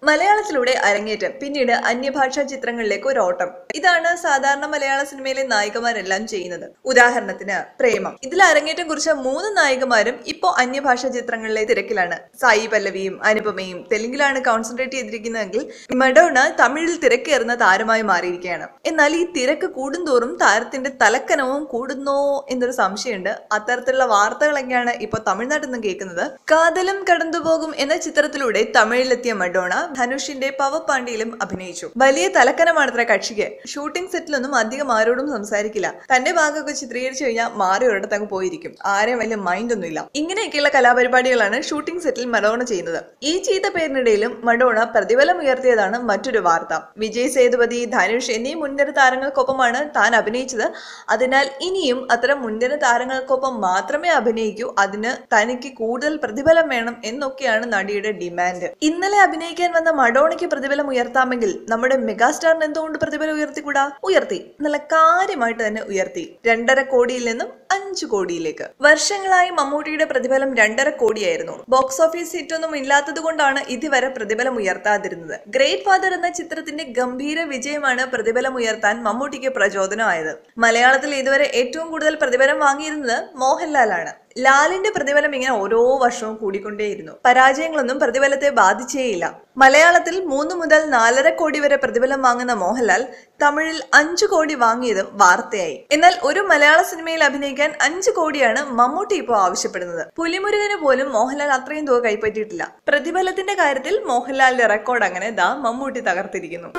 മലയാളത്തിലൂടെ അരങ്ങേറ്റം, പിന്നീട് അന്യഭാഷാ ചിത്രങ്ങളിലേക്ക് ഒരു ഓട്ടം. ഇതാണ് സാധാരണ മലയാള സിനിമയിലെ നായികമാരെല്ലാം ചെയ്യുന്നത്. ഉദാഹരണത്തിന് പ്രേമം. ഇതിൽ അരങ്ങേറ്റം കുറിച്ച 3 നായികമാരും ഇപ്പോ അന്യഭാഷാ ചിത്രങ്ങളിലെ തിരക്കിലാണ്. സായി പല്ലവിയും അനുപമയും തെലുങ്കിലാണ് കോൺസെൻട്രേറ്റ് ചെയ്തിരിക്കുന്നതെങ്കിൽ മഡോണ തമിഴിൽ തിരക്കേറുന്ന താരമായി മാറിയിരിക്കുകയാണ്. എന്നാൽ ഈ തിരക്ക് കൂടുന്തോറും താരത്തിന്റെ തലക്കനവും കൂടുന്നോ എന്നൊരു സംശയമുണ്ട്. അത്തരത്തിലുള്ള വാർത്തകളൊക്കെയാണ് ഇപ്പൊ തമിഴ്നാട്ടിൽ നിന്നും കേൾക്കുന്നത്. കാതലും കടന്നുപോകും എന്ന ചിത്രത്തിലൂടെ തമിഴിലെത്തിയ മഡോണ ധനുഷിന്റെ പവപ്പാണ്ടിയിലും അഭിനയിച്ചു. വലിയ തലക്കനമാണത്ര കക്ഷിക്ക്. ഷൂട്ടിംഗ് സെറ്റിലൊന്നും അധികം ആരോടും സംസാരിക്കില്ല. തന്റെ ഭാഗമൊക്കെ ചിത്രീകരിച്ചു കഴിഞ്ഞാൽ മാറി ഒരിടത്തങ്ങ് പോയിരിക്കും. ആരെയും വലിയ മൈൻഡ് ഒന്നുമില്ല. ഇങ്ങനെയൊക്കെയുള്ള കലാപരിപാടികളാണ് ഷൂട്ടിംഗ് സെറ്റിൽ മഡോണ ചെയ്യുന്നത്. ഈ ചീത്ത പേരിനിടയിലും മഡോണ പ്രതിഫലം ഉയർത്തിയതാണ് മറ്റൊരു വാർത്ത. വിജയ് സേതുപതി, ധനുഷ് എന്നീ മുൻനിര താരങ്ങൾക്കൊപ്പമാണ് താൻ അഭിനയിച്ചത്. അതിനാൽ ഇനിയും അത്തരം മുൻനിര താരങ്ങൾക്കൊപ്പം മാത്രമേ അഭിനയിക്കൂ. അതിന് തനിക്ക് കൂടുതൽ പ്രതിഫലം വേണം എന്നൊക്കെയാണ് നടിയുടെ ഡിമാൻഡ്. ഇന്നലെ അഭിനയിക്കാൻ വന്ന മഡോണയ്ക്ക് പ്രതിഫലം ഉയർത്താമെങ്കിൽ നമ്മുടെ മെഗാസ്റ്റാറിന് എന്തുകൊണ്ട് പ്രതിഫലം ഉയർത്തിക്കൂടാ? ഉയർത്തി. നല്ല കാര്യമായിട്ട് തന്നെ ഉയർത്തി. 2.5 കോടിയിൽ നിന്നും 5 കോടിയിലേക്ക്. വർഷങ്ങളായി മമ്മൂട്ടിയുടെ പ്രതിഫലം 2.5 കോടിയായിരുന്നു. ബോക്സ് ഓഫീസ് ഹിറ്റൊന്നും ഇല്ലാത്തത് കൊണ്ടാണ് ഇതുവരെ പ്രതിഫലം ഉയർത്താതിരുന്നത്. ഗ്രേറ്റ് ഫാദർ എന്ന ചിത്രത്തിന്റെ ഗംഭീര വിജയമാണ് പ്രതിഫലം ഉയർത്താൻ മമ്മൂട്ടിക്ക് പ്രചോദനമായത്. മലയാളത്തിൽ ഇതുവരെ ഏറ്റവും കൂടുതൽ പ്രതിഫലം വാങ്ങിയിരുന്നത് മോഹൻലാലാണ്. ലാലിന്റെ പ്രതിഫലം ഇങ്ങനെ ഓരോ വർഷവും കൂടിക്കൊണ്ടേയിരുന്നു. പരാജയങ്ങളൊന്നും പ്രതിഫലത്തെ ബാധിച്ചേയില്ല. മലയാളത്തിൽ 3 മുതൽ 4.5 കോടി വരെ പ്രതിഫലം വാങ്ങുന്ന മോഹൻലാൽ തമിഴിൽ 5 കോടി വാങ്ങിയതും വാർത്തയായി. എന്നാൽ ഒരു മലയാള സിനിമയിൽ അഭിനയിക്കാൻ 5 കോടിയാണ് മമ്മൂട്ടി ഇപ്പോൾ ആവശ്യപ്പെടുന്നത്. പുലിമുരുകന് പോലും മോഹൻലാൽ അത്രയും തുക കൈപ്പറ്റിയിട്ടില്ല. പ്രതിഫലത്തിന്റെ കാര്യത്തിൽ മോഹൻലാലിന്റെ റെക്കോർഡ് അങ്ങനെ മമ്മൂട്ടി തകർത്തിരിക്കുന്നു.